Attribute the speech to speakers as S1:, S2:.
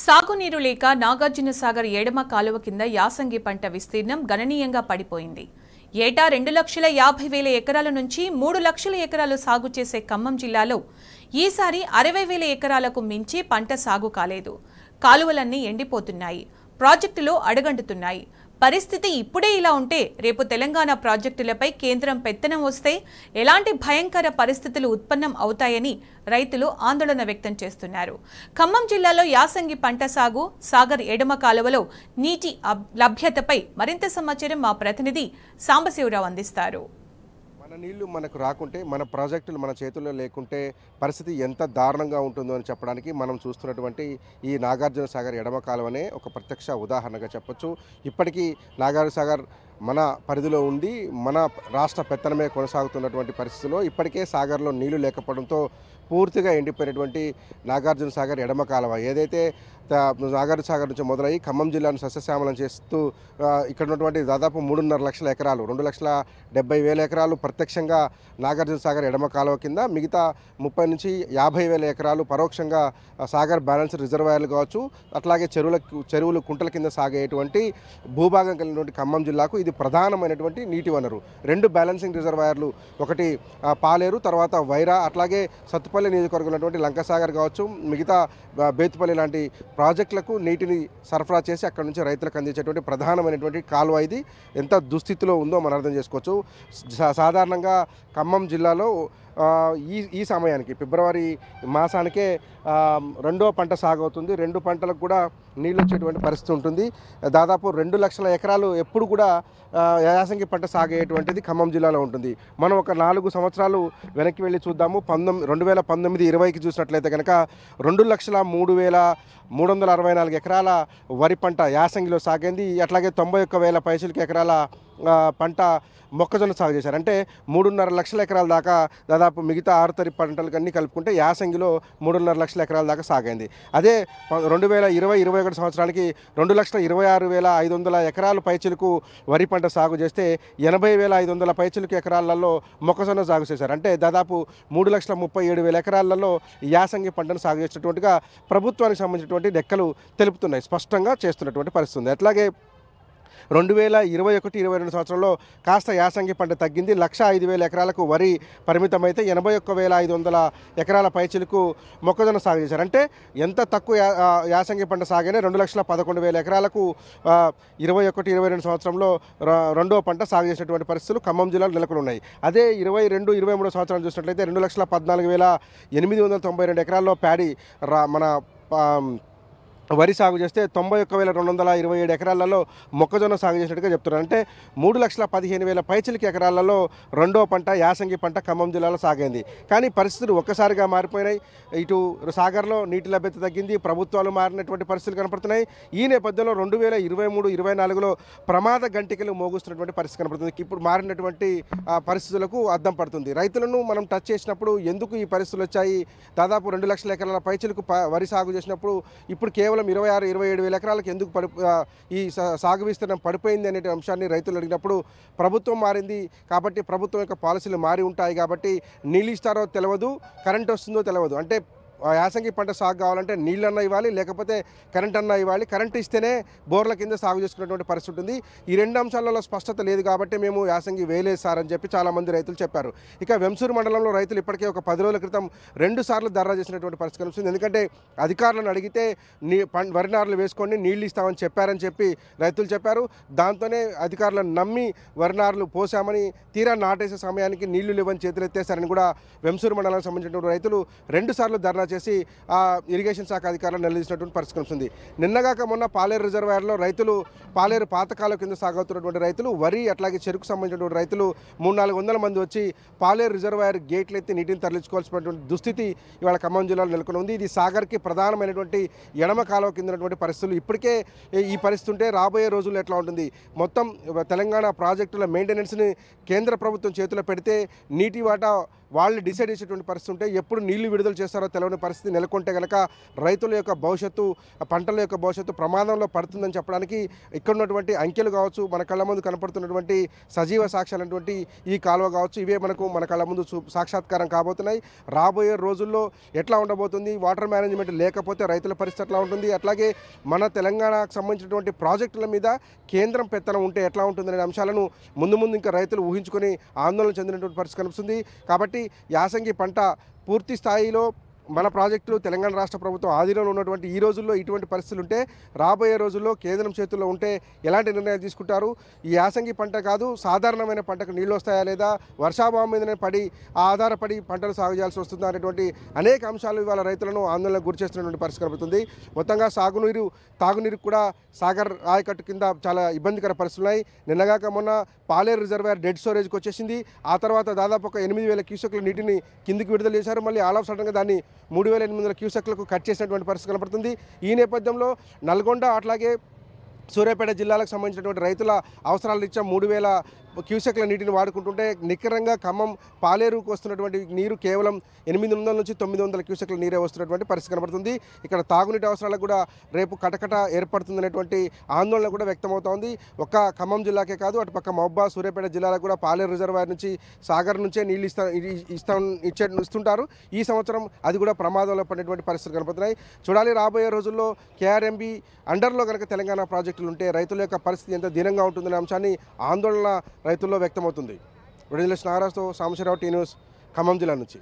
S1: సాగునీరు లేక నాగార్జునసాగర్ ఎడమ కాలువ కింద యాసంగి పంట విస్తీర్ణం గణనీయంగా పడిపోయింది. ఏటా 2,50,000 ఎకరాల నుంచి 3,00,000 ఎకరాలు సాగు చేసే ఖమ్మం జిల్లాలో ఈసారి 60,000 ఎకరాలకు మించి పంట సాగు కాలేదు. కాలువలన్నీ ఎండిపోతున్నాయి, ప్రాజెక్టులు అడుగంటుతున్నాయి. పరిస్థితి ఇప్పుడే ఇలా ఉంటే రేపు తెలంగాణ ప్రాజెక్టులపై కేంద్రం పెత్తనం వస్తే ఎలాంటి భయంకర పరిస్థితులు ఉత్పన్నం అవుతాయని రైతులు ఆందోళన వ్యక్తం చేస్తున్నారు. ఖమ్మం జిల్లాలో యాసంగి పంట సాగు, సాగర్ ఎడమ కాలువలో నీటి లభ్యతపై మరింత సమాచారం మా ప్రతినిధి సాంబశివరావు అందిస్తారు.
S2: మన నీళ్లు మనకు రాకుంటే, మన ప్రాజెక్టులు మన చేతుల్లో లేకుంటే పరిస్థితి ఎంత దారుణంగా ఉంటుందో అని చెప్పడానికి మనం చూస్తున్నటువంటి ఈ నాగార్జునసాగర్ ఎడమ కాలువనే ఒక ప్రత్యక్ష ఉదాహరణగా చెప్పొచ్చు. ఇప్పటికీ నాగార్జునసాగర్ మన పరిధిలో ఉండి మన రాష్ట్ర పెత్తనమే కొనసాగుతున్నటువంటి పరిస్థితిలో ఇప్పటికే సాగర్లో నీళ్లు లేకపోవడంతో పూర్తిగా ఎండిపోయినటువంటి నాగార్జునసాగర్ ఎడమ కాలువ ఏదైతే నాగార్జునసాగర్ నుంచి మొదలై ఖమ్మం జిల్లాను సస్యశ్యామలం చేస్తూ ఇక్కడ ఉన్నటువంటి దాదాపు 3.5 లక్షల ఎకరాలు 2,70,000 ఎకరాలు ప్రత్యక్షంగా నాగార్జునసాగర్ ఎడమ కాలువ కింద, మిగతా 30 నుంచి 50,000 ఎకరాలు పరోక్షంగా సాగర్ బ్యాలెన్స్ రిజర్వాయర్లు కావచ్చు, అట్లాగే చెరువులు కుంటల కింద సాగేటువంటి భూభాగం కలిగినటువంటి ఖమ్మం జిల్లాకు ఇది ప్రధానమైనటువంటి నీటి వనరు. 2 బ్యాలెన్సింగ్ రిజర్వాయర్లు, ఒకటి పాలేరు, తర్వాత వైరా, అట్లాగే సత్తుపల్లి నియోజకవర్గం ఉన్నటువంటి లంకసాగర్ కావచ్చు, మిగతా బేతుపల్లి లాంటి ప్రాజెక్టులకు నీటిని సరఫరా చేసి అక్కడ నుంచి రైతులకు అందించేటువంటి ప్రధానమైనటువంటి కాలువ ఇది. ఎంత దుస్థితిలో ఉందో మనం అర్థం చేసుకోవచ్చు. సాధారణంగా ఖమ్మం జిల్లాలో ఈ సమయానికి ఫిబ్రవరి మాసానికే రెండో పంట సాగు అవుతుంది. 2 పంటలకు కూడా నీళ్ళు వచ్చేటువంటి పరిస్థితి ఉంటుంది. దాదాపు 2 లక్షల ఎకరాలు ఎప్పుడు కూడా యాసంగి పంట సాగేటువంటిది ఖమ్మం జిల్లాలో ఉంటుంది. మనం ఒక 4 సంవత్సరాలు వెనక్కి వెళ్ళి చూద్దాము. 2019-20కి చూసినట్లయితే కనుక 2,03,364 ఎకరాల వరి పంట యాసంగిలో సాగింది. అట్లాగే 91,000 పైసలకి ఎకరాల పంట మొక్కజొన్న సాగు చేశారు. అంటే 3.5 లక్షల ఎకరాల దాకా, దాదాపు మిగతా ఆరుతరి పంటలు అన్నీ కలుపుకుంటే యాసంగిలో 3.5 లక్షల ఎకరాల దాకా సాగైంది. అదే 2020-21 సంవత్సరానికి 2,26,500 ఎకరాలు పైచిలకు వరి పంట సాగు చేస్తే 80,500 పైచిలకు ఎకరాలలో మొక్కజొన్న సాగు చేశారు. అంటే దాదాపు 3,37,000 ఎకరాలలో యాసంగి పంటను సాగు చేసినటువంటిగా ప్రభుత్వానికి సంబంధించినటువంటి లెక్కలు తెలుపుతున్నాయి, స్పష్టంగా చేస్తున్నటువంటి పరిస్థితి ఉంది. అట్లాగే 2021-22 సంవత్సరంలో కాస్త యాసంగి పంట తగ్గింది. 1,05,000 ఎకరాలకు వరి పరిమితమైతే 81,500 ఎకరాల పైచిలకు మొక్కజొన్న సాగు చేశారు. అంటే ఎంత తక్కువ యాసంగి పంట సాగైనా 2,11,000 ఎకరాలకు 21-22 సంవత్సరంలో రెండో పంట సాగు చేసినటువంటి పరిస్థితులు ఖమ్మం జిల్లాలో నెలకొని ఉన్నాయి. అదే 22-23 సంవత్సరాలు చూసినట్లయితే 2,14,892 ఎకరాల్లో ప్యాడీ మన వరి సాగు చేస్తే 91,227 ఎకరాలలో మొక్కజొన్న సాగు చేసినట్టుగా చెప్తున్నారు. అంటే 3,15,000 పైచిలకి ఎకరాలలో రెండో పంట యాసంగి పంట ఖమ్మం జిల్లాలో సాగైంది. కానీ పరిస్థితులు ఒక్కసారిగా మారిపోయినాయి. ఇటు సాగర్లో నీటి లభ్యత తగ్గింది, ప్రభుత్వాలు మారినటువంటి పరిస్థితులు కనపడుతున్నాయి. ఈ నేపథ్యంలో 2023-24లో ప్రమాద గంటికలు మోగుస్తున్నటువంటి పరిస్థితి కనపడుతుంది. ఇప్పుడు మారినటువంటి పరిస్థితులకు అద్దం పడుతుంది. రైతులను మనం టచ్ చేసినప్పుడు ఎందుకు ఈ పరిస్థితులు వచ్చాయి, దాదాపు 2 లక్షల ఎకరాల పైచిలకు వరి సాగు చేసినప్పుడు ఇప్పుడు కేవలం 26-27 ఎకరాలకు ఎందుకు ఈ సాగు విస్తీర్ణం పడిపోయింది అనే అంశాన్ని రైతులు అడిగినప్పుడు ప్రభుత్వం మారింది కాబట్టి, ప్రభుత్వం యొక్క పాలసీలు మారి ఉంటాయి కాబట్టి నీళ్ళు ఇస్తారో తెలియదు, కరెంట్ వస్తుందో తెలియదు. అంటే యాసంగి పంట సాగు కావాలంటే నీళ్ళన్నా ఇవ్వాలి, లేకపోతే కరెంట్ అన్నా ఇవ్వాలి. కరెంట్ ఇస్తేనే బోర్ల కింద సాగు చేసుకునేటువంటి పరిస్థితి ఉంటుంది. ఈ 2 అంశాలలో స్పష్టత లేదు కాబట్టి మేము యాసంగి వేయలేసారని చెప్పి చాలామంది రైతులు చెప్పారు. ఇక వెంసూరు మండలంలో రైతులు ఇప్పటికే ఒక 10 రోజుల క్రితం 2 సార్లు ధర్నా చేసినటువంటి పరిస్థితి కనిపిస్తుంది. ఎందుకంటే అధికారులను అడిగితే వరి నారులు వేసుకొని నీళ్ళు ఇస్తామని చెప్పి రైతులు చెప్పారు. దాంతోనే అధికారులను నమ్మి వరి నారులు పోసామని, తీరా నాటేసే సమయానికి నీళ్లు లేవని చేతులు ఎత్తేశారని కూడా వెంసూరు మండలానికి సంబంధించినటువంటి రైతులు 2 సార్లు ధర్నా చేసి ఇరిగేషన్ శాఖ అధికారులను నిలదీసినటువంటి పరిస్థితి కనిపిస్తుంది. నిన్నగాక మొన్న పాలేరు రిజర్వాయర్లో రైతులు, పాలేరు పాతకాలం కింద సాగుతున్నటువంటి రైతులు, వరి అట్లాగే చెరుకు సంబంధించినటువంటి రైతులు 300-400 మంది వచ్చి పాలేరు రిజర్వాయర్ గేట్లు ఎత్తి నీటిని తరలించుకోవాల్సినటువంటి దుస్థితి ఇవాళ ఖమ్మం జిల్లాలో నెలకొని ఉంది. ఇది సాగర్కి ప్రధానమైనటువంటి ఎడమ కాలువ కిందటువంటి పరిస్థితులు. ఇప్పటికే ఈ పరిస్థితి ఉంటే రాబోయే రోజుల్లో ఎట్లా ఉంటుంది, మొత్తం తెలంగాణ ప్రాజెక్టుల మెయింటెనెన్స్ని కేంద్ర ప్రభుత్వం చేతిలో పెడితే నీటి వాటా వాళ్ళు డిసైడ్ చేసేటువంటి పరిస్థితి ఉంటే ఎప్పుడు నీళ్లు విడుదల చేస్తారో తెలియని పరిస్థితి నెలకొంటే కనుక రైతుల యొక్క భవిష్యత్తు, పంటల యొక్క భవిష్యత్తు ప్రమాదంలో పడుతుందని చెప్పడానికి ఇక్కడ ఉన్నటువంటి అంకెలు కావచ్చు, మన కళ్ళ ముందు కనపడుతున్నటువంటి సజీవ సాక్ష్యాలటువంటి ఈ కాలువ కావచ్చు, ఇవే మన కళ్ళ ముందు సాక్షాత్కారం కాబోతున్నాయి. రాబోయే రోజుల్లో ఎట్లా ఉండబోతుంది, వాటర్ మేనేజ్మెంట్ లేకపోతే రైతుల పరిస్థితి ఎట్లా ఉంటుంది, అట్లాగే మన తెలంగాణకు సంబంధించినటువంటి ప్రాజెక్టుల మీద కేంద్రం పెత్తనం ఉంటే ఎట్లా ఉంటుందనే అంశాలను ముందు ఇంకా రైతులు ఊహించుకొని ఆందోళన చెందినటువంటి పరిస్థితి కనిపిస్తుంది. కాబట్టి యాసంగి పంట పూర్తి స్థాయిలో మన ప్రాజెక్టులు తెలంగాణ రాష్ట్ర ప్రభుత్వం ఆధీనంలో ఉన్నటువంటి ఈ రోజుల్లో ఇటువంటి పరిస్థితులు ఉంటే రాబోయే రోజుల్లో కేంద్రం చేతుల్లో ఉంటే ఎలాంటి నిర్ణయాలు తీసుకుంటారు, ఈ యాసంగి పంట కాదు సాధారణమైన పంటకు నీళ్ళు వస్తాయా లేదా, వర్షాభావం మీదనే ఆధారపడి పంటలు సాగు చేయాల్సి వస్తుందా అనేటువంటి అనేక అంశాలు ఇవాళ రైతులను ఆందోళనకు గురి చేస్తున్నటువంటి పరిస్థితి కనబడుతుంది. మొత్తంగా సాగునీరు, తాగునీరు కూడా సాగర్ ఆయకట్టు కింద చాలా ఇబ్బందికర పరిస్థితులు ఉన్నాయి. నిన్నగాక మొన్న పాలేరు రిజర్వాయర్ డెడ్ స్టోరేజ్కి వచ్చేసింది. ఆ తర్వాత దాదాపు ఒక 8,000 క్యూసెక్ల నీటిని కిందికి విడుదల చేశారు. మళ్ళీ ఆల్ ఆఫ్ సడన్గా దాన్ని 3,800 క్యూసెక్లకు కట్ చేసినటువంటి పరిస్థితి కనబడుతుంది. ఈ నేపథ్యంలో నల్గొండ అట్లాగే సూర్యాపేట జిల్లాలకు సంబంధించినటువంటి రైతుల అవసరాల రీత్యా 3,000 క్యూసెక్ల నీటిని వాడుకుంటుంటే నికరంగా ఖమ్మం పాలేరుకు వస్తున్నటువంటి నీరు కేవలం 800 నుంచి 900 క్యూసెక్ల నీరే వస్తున్నటువంటి పరిస్థితి కనబడుతుంది. ఇక్కడ తాగునీటి అవసరాలకు కూడా రేపు కటకట ఏర్పడుతుందనేటువంటి ఆందోళన కూడా వ్యక్తమవుతోంది. ఒక్క ఖమ్మం జిల్లాకే కాదు, అటుపక్క మహబూబా, సూర్యాపేట జిల్లాలకు కూడా పాలేరు రిజర్వాయర్ నుంచి సాగర్ నుంచే నీళ్ళు ఇస్తుంటారు. ఈ సంవత్సరం అది కూడా ప్రమాదంలో పడినటువంటి పరిస్థితులు కనబడుతున్నాయి. చూడాలి రాబోయే రోజుల్లో కేఆర్ఎంబీ అండర్లో కనుక తెలంగాణ ప్రాజెక్టులు ఉంటే రైతుల యొక్క పరిస్థితి ఎంత దీనంగా ఉంటుందనే అంశాన్ని ఆందోళన రైతుల్లో వ్యక్తమవుతుంది. విడుదల నాగరాజుతో సాంబశివరావు, టీ న్యూస్, ఖమ్మం జిల్లా నుంచి.